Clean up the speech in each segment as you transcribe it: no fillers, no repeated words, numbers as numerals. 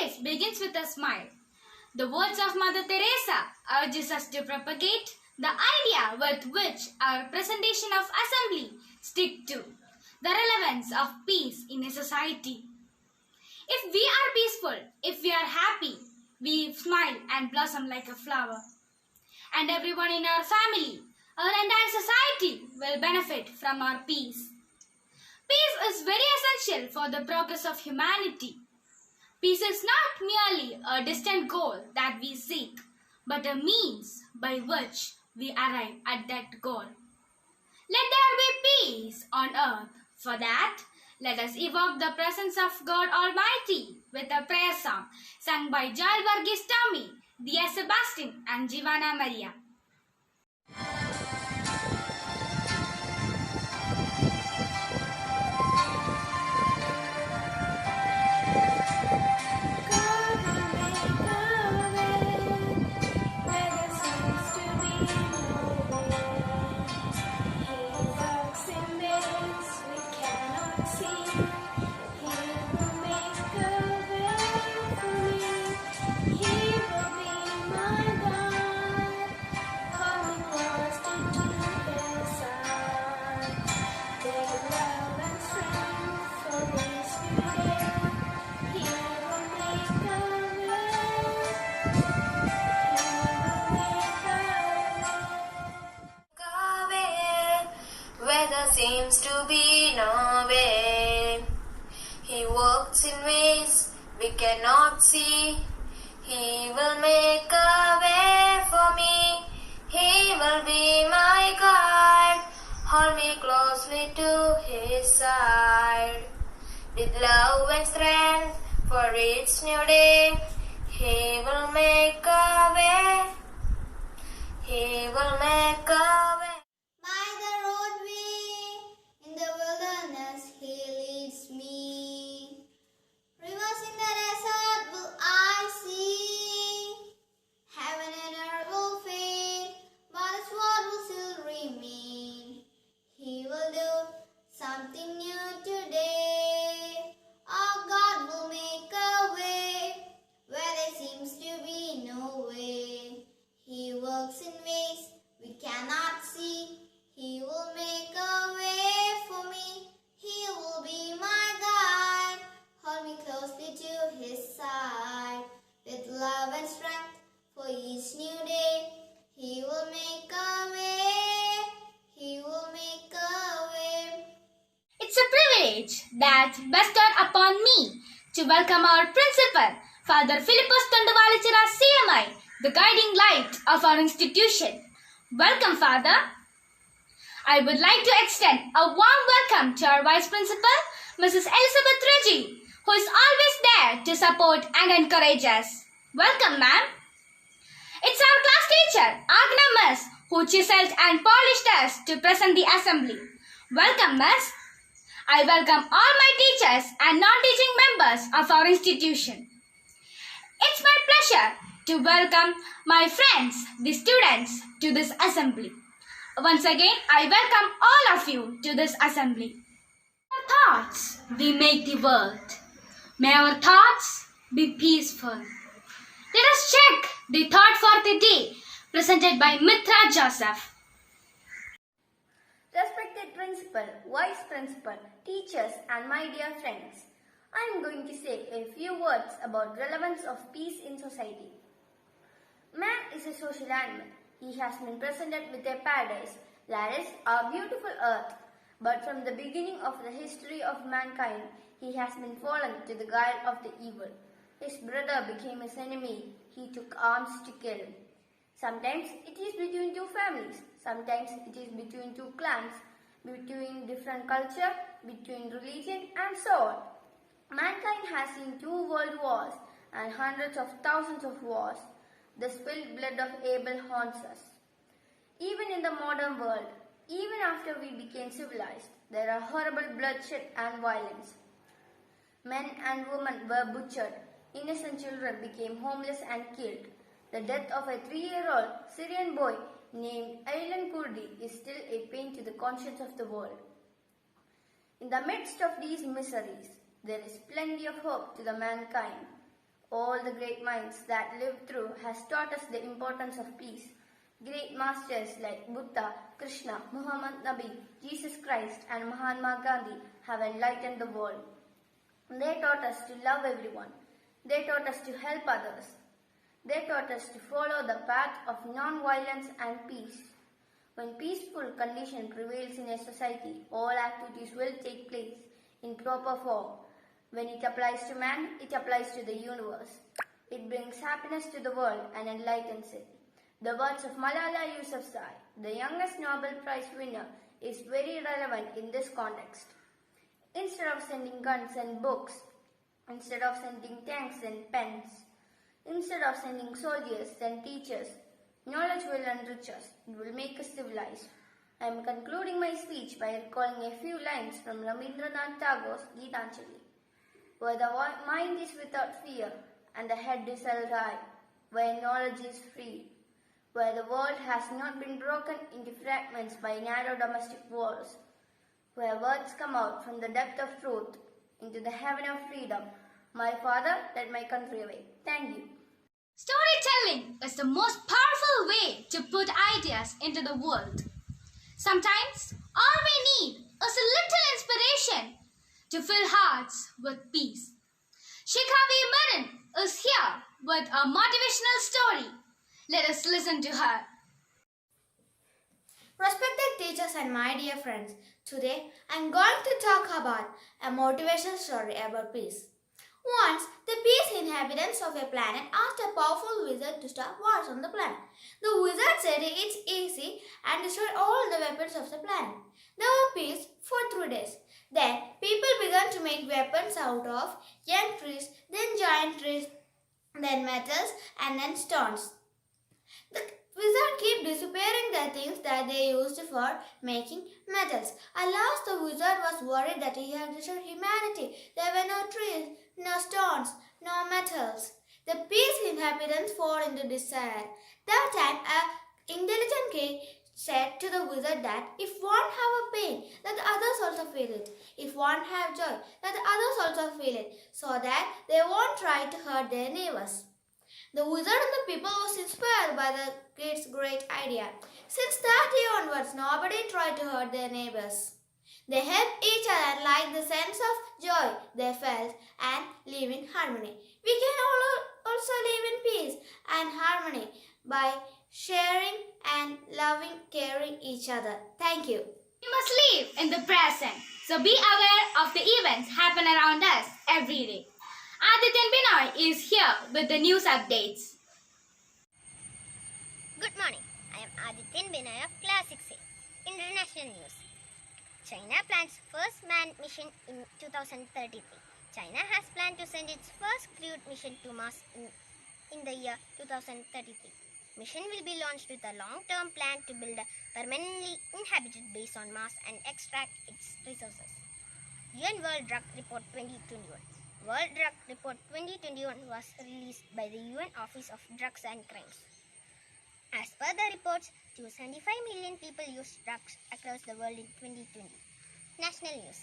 Peace begins with a smile. The words of Mother Teresa urges us to propagate the idea with which our presentation of assembly stick to, the relevance of peace in a society. If we are peaceful, if we are happy, we smile and blossom like a flower. And everyone in our family, our entire society will benefit from our peace. Peace is very essential for the progress of humanity. Peace is not merely a distant goal that we seek, but a means by which we arrive at that goal. Let there be peace on earth. For that, let us evoke the presence of God Almighty with a prayer song sung by Joel Varghese Tommy, Dia Sebastian and Giovanna Maria. Seems to be no way. He works in ways we cannot see. He will make a way for me. He will be my guide. Hold me closely to his side. With love and strength for each new day, he will make a way. He will make a way. Something new today. Oh, God will make a way where there seems to be no way. He works in ways we cannot see. He will make a way for me. He will be my guide. Hold me closely to his side. With love and strength for each new day, he will make a way. He will make a way. It's a privilege that bestowed upon me to welcome our principal, Father Philippus Tondavalichira CMI, the guiding light of our institution. Welcome, Father. I would like to extend a warm welcome to our Vice Principal, Mrs. Elizabeth Reggie, who is always there to support and encourage us. Welcome, ma'am. It's our class teacher, Agna Miss, who chiseled and polished us to present the assembly. Welcome, Miss. I welcome all my teachers and non-teaching members of our institution. It's my pleasure to welcome my friends, the students, to this assembly. Once again, I welcome all of you to this assembly. Our thoughts, we make the world. May our thoughts be peaceful. Let us check the thought for the day presented by Mitra Joseph. Respected Principal, Vice Principal, teachers and my dear friends, I am going to say a few words about relevance of peace in society. Man is a social animal. He has been presented with a paradise, that is, our beautiful earth. But from the beginning of the history of mankind, he has been fallen to the guile of the evil. His brother became his enemy. He took arms to kill him. Sometimes it is between two families. Sometimes it is between two clans, between different culture, between religion and so on. Mankind has seen 2 world wars and hundreds of thousands of wars. The spilled blood of Abel haunts us. Even in the modern world, even after we became civilized, there are horrible bloodshed and violence. Men and women were butchered. Innocent children became homeless and killed. The death of a 3-year-old Syrian boy named Aylan Kurdi is still a pain to the conscience of the world. In the midst of these miseries, there is plenty of hope to the mankind. All the great minds that lived through has taught us the importance of peace. Great masters like Buddha, Krishna, Muhammad Nabi, Jesus Christ and Mahatma Gandhi have enlightened the world. They taught us to love everyone. They taught us to help others. They taught us to follow the path of non-violence and peace. When peaceful condition prevails in a society, all activities will take place in proper form. When it applies to man, it applies to the universe. It brings happiness to the world and enlightens it. The words of Malala Yousafzai, the youngest Nobel Prize winner, is very relevant in this context. Instead of sending guns and books, instead of sending tanks and pens, instead of sending soldiers, send teachers. Knowledge will enrich us. It will make us civilized. I am concluding my speech by recalling a few lines from Rabindranath Tagore's Gitanjali. Where the mind is without fear and the head is held high, where knowledge is free, where the world has not been broken into fragments by narrow domestic walls, where words come out from the depth of truth into the heaven of freedom. My father led my country away. Thank you. Storytelling is the most powerful way to put ideas into the world. Sometimes all we need is a little inspiration to fill hearts with peace. Shikha V. Marin is here with a motivational story. Let us listen to her. Respected teachers and my dear friends, today I am going to talk about a motivational story about peace. Once, the peace inhabitants of a planet asked a powerful wizard to start wars on the planet. The wizard said it's easy and destroyed all the weapons of the planet. There were peace for 3 days. Then, people began to make weapons out of young trees, then giant trees, then metals, and then stones. The wizard kept disappearing the things that they used for making metals. At last, the wizard was worried that he had destroyed humanity. There were no trees, no stones, no metals. The peace inhabitants fell into despair. That time, an intelligent king said to the wizard that if one have a pain, let the others also feel it. If one have joy, let the others also feel it, so that they won't try to hurt their neighbors. The wizard and the people was inspired by the kid's great idea. Since that day onwards, nobody tried to hurt their neighbors. They helped each other like the sense of joy they felt and live in harmony. We can also live in peace and harmony by sharing and loving, caring each other. Thank you. We must live in the present, so be aware of the events happen around us every day. Adityan Binoy is here with the news updates. Good morning. I am Adityan Binoy of Class 6A. International news. China plans first manned mission in 2033. China has planned to send its first crewed mission to Mars in the year 2033. Mission will be launched with a long-term plan to build a permanently inhabited base on Mars and extract its resources. UN World Drug Report 2021. World Drug Report 2021 was released by the UN Office of Drugs and Crimes. As per the reports, 275 million people used drugs across the world in 2020. National news.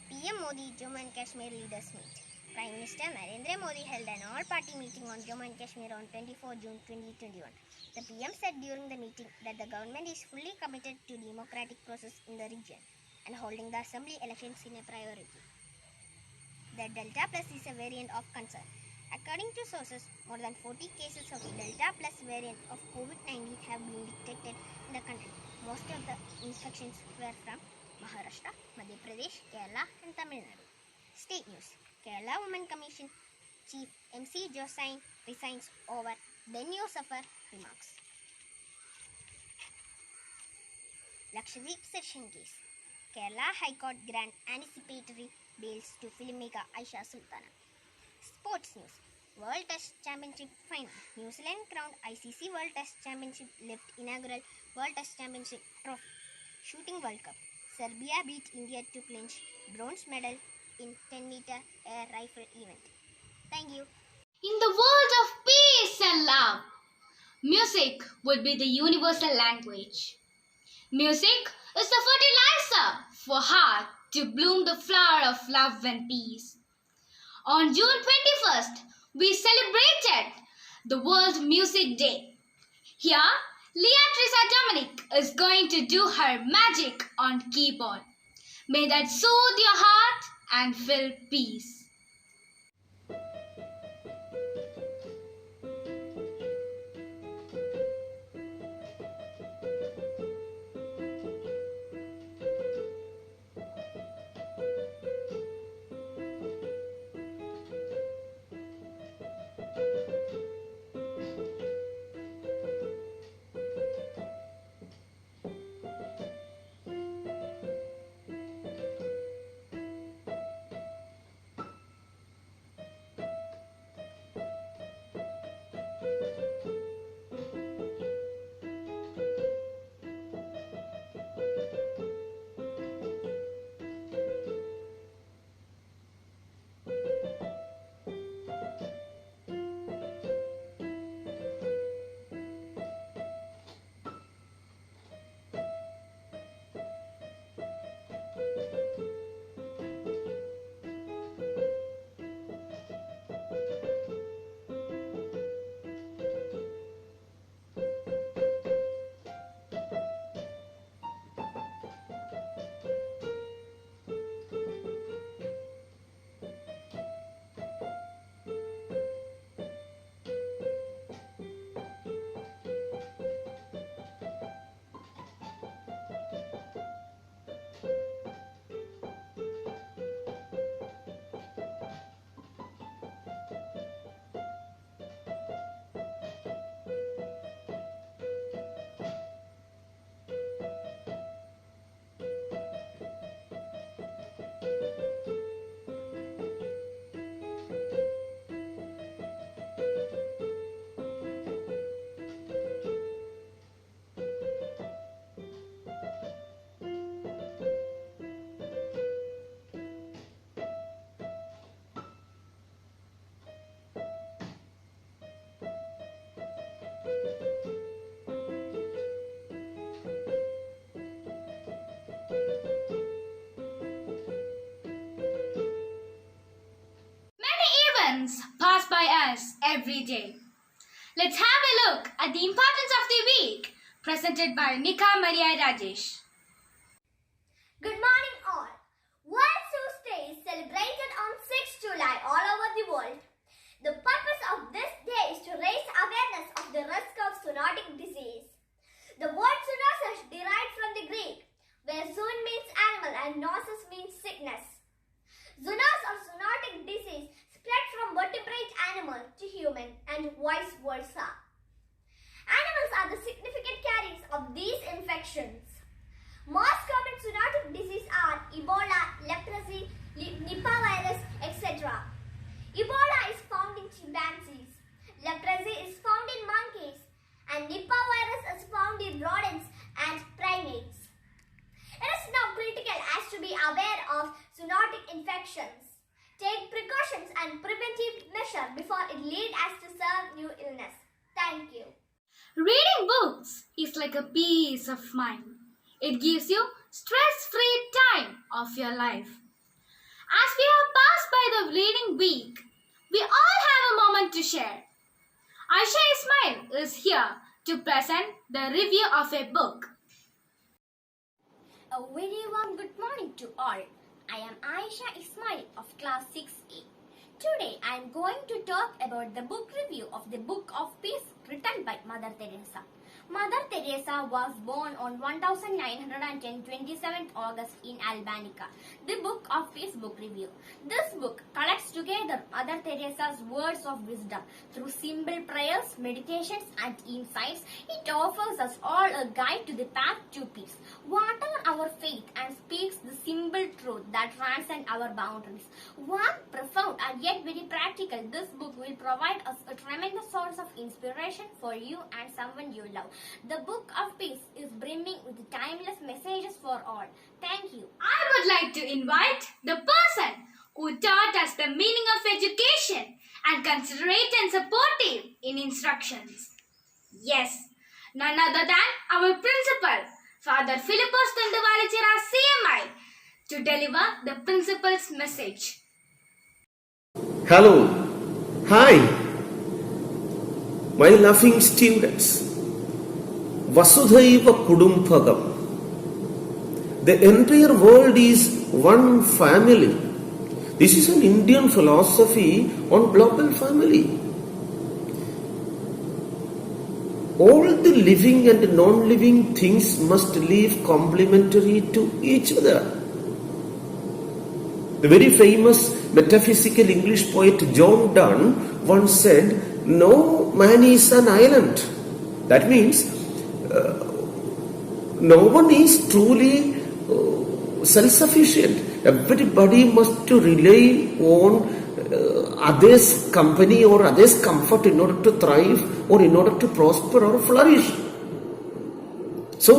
PM Modi Jammu and Kashmir leaders meet. Prime Minister Narendra Modi held an all-party meeting on Jammu and Kashmir on 24 June 2021. The PM said during the meeting that the government is fully committed to democratic process in the region and holding the assembly elections in a priority. The Delta Plus is a variant of concern. According to sources, more than 40 cases of Delta Plus variant of COVID-19 have been detected in the country. Most of the infections were from Maharashtra, Madhya Pradesh, Kerala and Tamil Nadu. State news. Kerala Women Commission Chief MC Josine resigns over then you suffer remarks. Lakshadweep session case. Kerala High Court grant anticipatory bails to filmmaker Aisha Sultana. Sports news. World Test Championship final. New Zealand crowned ICC World Test Championship lift inaugural World Test Championship trophy. Shooting World Cup. Serbia beat India to clinch bronze medal in 10-meter air rifle event. Thank you. In the world of peace and love, music would be the universal language. Music is the fertilizer for heart to bloom the flower of love and peace. On June 21st, we celebrated the World Music Day. Here, Leatrice Dominic is going to do her magic on keyboard. May that soothe your heart and fill peace. Pass by us every day. Let's have a look at the importance of the week presented by Nika Maria Rajesh. Good morning all. World Zeus Day is celebrated on 6th July all over the world. The purpose of this day is to raise awareness of the risk of zoonotic disease. The word zoonosis derived from the Greek, where zoon means animal and nosis means sickness. Zoonosis or zoonotic disease spread from vertebrate animal to human and vice versa. Animals are the significant carriers of these infections. Most common zoonotic diseases are Ebola, leprosy, Nipah virus, etc. Ebola is found in chimpanzees, leprosy is found in monkeys, and Nipah virus is found in rodents and primates. It is now critical as to be aware of zoonotic infections. Take precautions and preventive measures before it leads us to serve new illness. Thank you. Reading books is like a peace of mind. It gives you stress-free time of your life. As we have passed by the reading week, we all have a moment to share. Aisha Ismail is here to present the review of a book. A very warm good morning to all. I am Aisha Ismail of class 6A. Today I am going to talk about the book review of the Book of Peace written by Mother Teresa. Mother Teresa was born on 1910 27th August in Albanica. The Book of Peace book review. This book collects together Mother Teresa's words of wisdom through simple prayers, meditations and insights. It offers us all a guide to the path to peace. Whatever our faith and speaks the simple truth that transcend our boundaries. Warm, profound and yet very practical, this book will provide us a tremendous source of inspiration for you and someone you love. The Book of Peace is brimming with timeless messages for all. Thank you. I would like to invite the person who taught us the meaning of education and considerate and supportive in instructions. Yes, none other than our principal, Father Philippos Tunduvalichira CMI, to deliver the principal's message. Hello, Hi, my loving students. Vasudhaiva Kudumpagam. The entire world is one family. This is an Indian philosophy on global family. All the living and non-living things must live complementary to each other. The very famous metaphysical English poet John Donne once said, "No man is an island." That means no one is truly self-sufficient. Everybody must to rely on others' company or others' comfort in order to thrive or in order to prosper or flourish. So,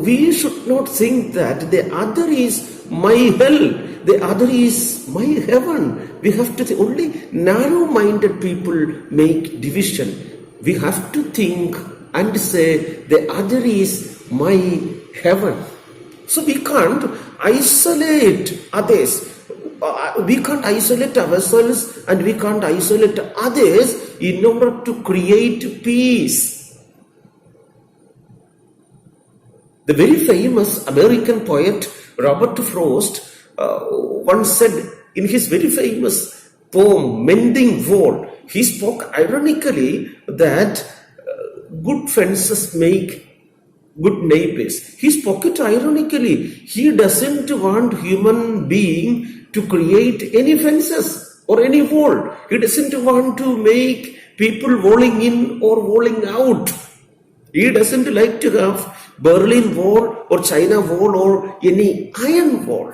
we should not think that the other is my hell, the other is my heaven. We have to think, only narrow-minded people make division. We have to think and say the other is my heaven. So we can't isolate others. We can't isolate ourselves and we can't isolate others in order to create peace. The very famous American poet Robert Frost once said in his very famous poem Mending Wall, he spoke ironically that good fences make good neighbors. He spoke it ironically. He doesn't want human being to create any fences or any wall. He doesn't want to make people walling in or walling out. He doesn't like to have Berlin Wall or China Wall or any iron wall.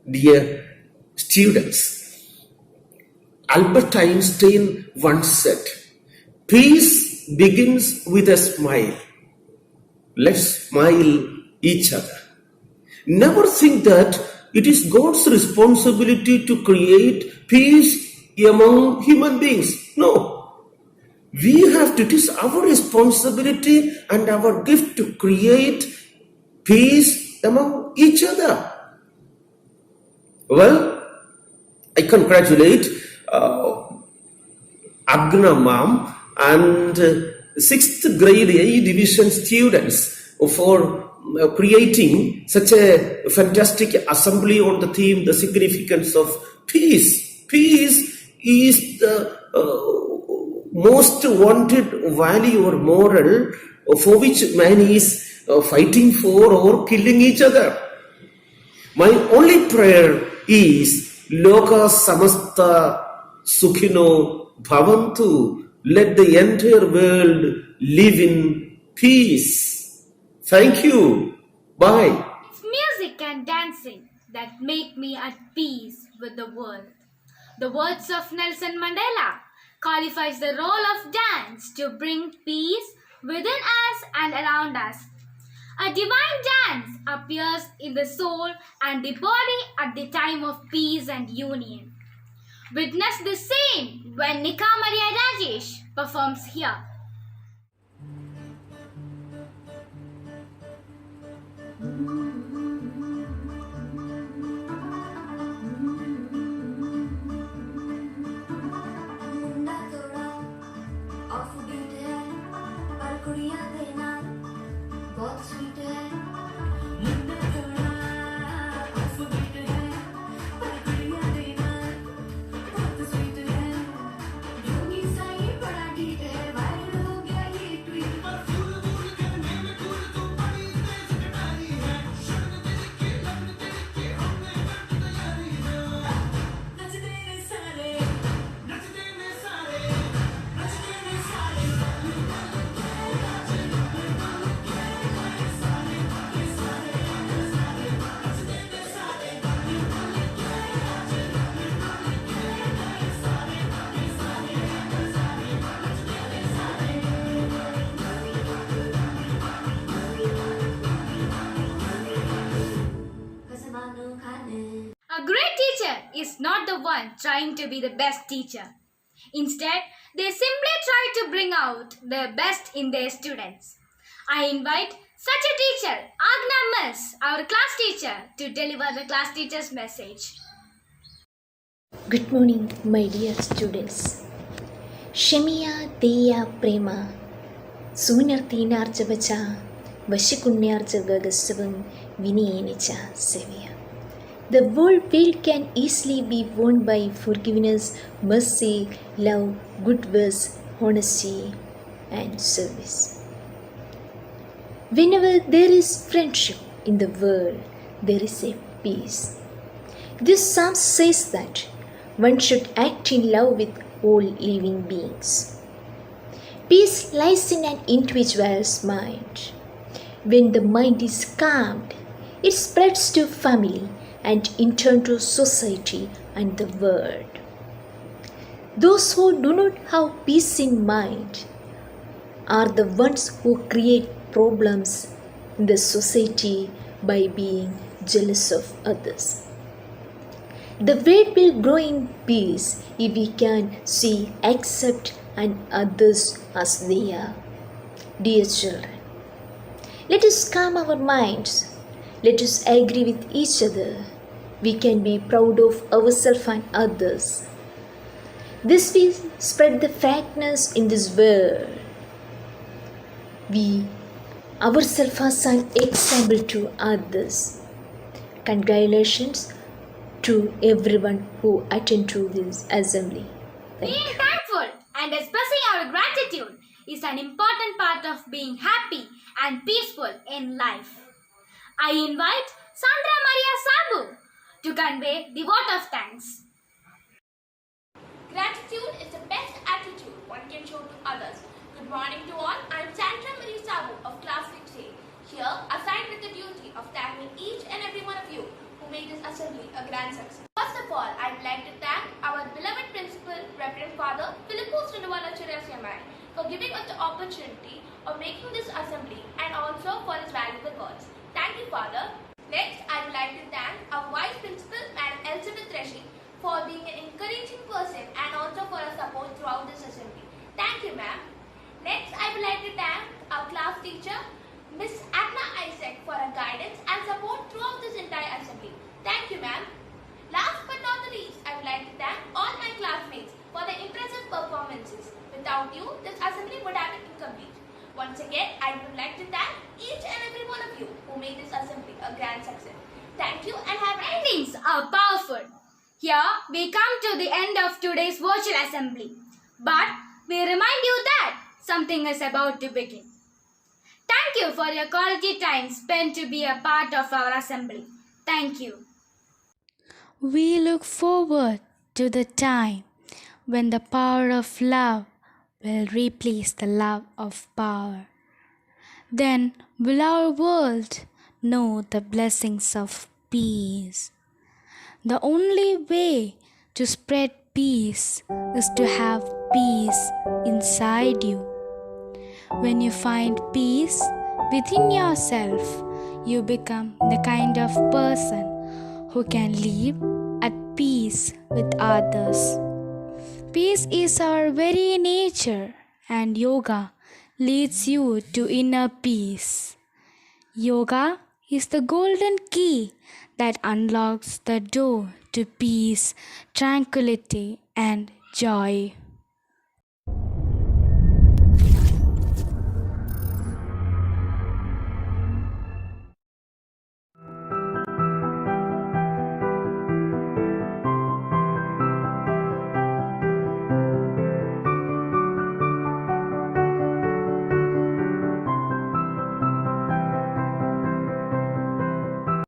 Dear students, Albert Einstein once said, "Peace begins with a smile. Let's smile each other." Never think that it is God's responsibility to create peace among human beings. No. It is our responsibility and our gift to create peace among each other. Well, I congratulate Agna Ma'am and 6th grade A division students for creating such a fantastic assembly on the theme, the significance of peace. Peace is the most wanted value or moral for which man is fighting for or killing each other. My only prayer is Loka Samasta Sukhino Bhavantu. Let the entire world live in peace. Thank you. Bye. It's music and dancing that make me at peace with the world. The words of Nelson Mandela qualifies the role of dance to bring peace within us and around us. A divine dance appears in the soul and the body at the time of peace and union. Witness the same when Nika Maria Rajesh performs here. A great teacher is not the one trying to be the best teacher. Instead, they simply try to bring out the best in their students. I invite such a teacher, Agna Miss, our class teacher, to deliver the class teacher's message. Good morning, my dear students. Shemiya Deya Prema Sunarthinarjavacha Vashikunyarjavagasavam Vinayenicha Seviya. The whole world can easily be won by forgiveness, mercy, love, good works, honesty, and service. Whenever there is friendship in the world, there is a peace. This psalm says that one should act in love with all living beings. Peace lies in an individual's mind. When the mind is calmed, it spreads to family and in turn to society and the world. Those who do not have peace in mind are the ones who create problems in the society by being jealous of others. The world will grow in peace if we can see, accept, and others as they are. Dear children, let us calm our minds. Let us agree with each other. We can be proud of ourselves and others. This will spread the frankness in this world. We ourselves are an example to others. Congratulations to everyone who attend to this assembly. Being thankful and expressing our gratitude is an important part of being happy and peaceful in life. I invite Sandra Maria Sabu to convey the vote of thanks. Gratitude is the best attitude one can show to others. Good morning to all. I am Sandra Maria Sabu of Class 6A, here assigned with the duty of thanking each and every one of you who made this assembly a grand success. First of all, I would like to thank our beloved principal, Reverend Father Kristu Jyoti Vidya Niketan, for giving us the opportunity of making this assembly and also for his valuable words. Thank you, Father. Next, I would like to thank our Vice Principal, Madam Elizabeth Reshi, for being an encouraging person and also for her support throughout this assembly. Thank you, ma'am. Next, I would like to thank our class teacher, Miss Anna Isaac, for her guidance and support throughout this entire assembly. Thank you, ma'am. Last but not the least, I would like to thank all my classmates for their impressive performances. Without you, this assembly would have been incomplete. Once again, I would like to thank each and every one of you who made this assembly a grand success. Thank you and have a nice day. Greetings are powerful. Here we come to the end of today's virtual assembly. But we remind you that something is about to begin. Thank you for your quality time spent to be a part of our assembly. Thank you. We look forward to the time when the power of love will replace the love of power. Then will our world know the blessings of peace. The only way to spread peace is to have peace inside you. When you find peace within yourself, you become the kind of person who can live at peace with others. Peace is our very nature, and yoga leads you to inner peace. Yoga is the golden key that unlocks the door to peace, tranquility, and joy.